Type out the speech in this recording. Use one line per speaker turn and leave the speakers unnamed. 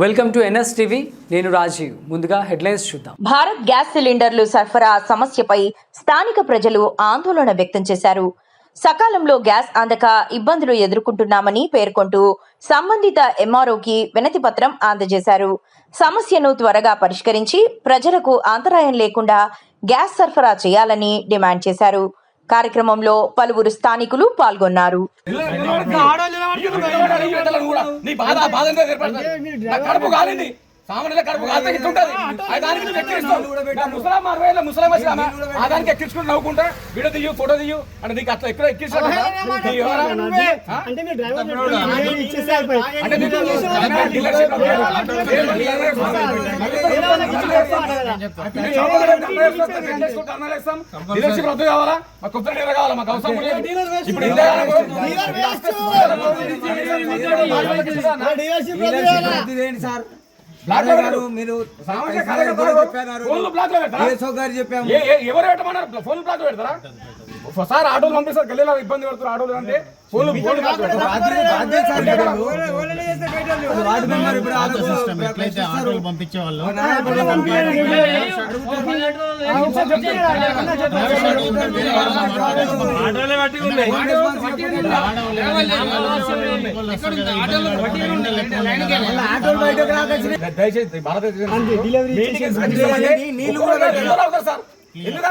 Welcome to NS TV. నేను రాజీవ్. ముందుగా headlines చూద్దాం.
భారత్ గ్యాస్ సిలిండర్లు సరఫరా సమస్యపై స్థానిక ప్రజలు ఆందోళన వ్యక్తం చేశారు. సకాలంలో గ్యాస్ అందక ఇబ్బందులు ఎదుర్కొంటున్నామని పేర్కొంటూ సంబంధిత ఎంఆర్ఓకి వినతి పత్రం అందజేశారు. సమస్యను త్వరగా పరిష్కరించి ప్రజలకు అంతరాయం లేకుండా గ్యాస్ సరఫరా చేయాలని డిమాండ్ చేశారు. కార్యక్రమంలో పలువురు స్థానికులు పాల్గొన్నారు.
సామాన్యుల కడుపు కాల్తే ఇట్లుంటది. దానికి ముసలాం 60 ఏళ్ళ ముసలాం ఆ దానికి ఎక్కించుకుని నవ్వుకుంటా వీడియో తీయు ఫోటో తీయు అంటే నీకు అట్లా ఎక్కడ ఎక్కించాడు డీలర్షిప్ రద్దు కావాలా, మాకు కొత్త డీలర్ కావాలా, మాకు అవసరం ఇప్పుడు
మీరు
ఎవరు పెట్టమన్నారు? ఫోన్ బ్లాక్ పెడతారా? ఒకసారి ఆటోలు పంపిస్తారు, గల్లీలో ఇబ్బంది పెడతారు ఆటోలు అంటే ఫోన్
పంపించే వాళ్ళు
దయచేసి భారతదేశం సార్ ఎందుకు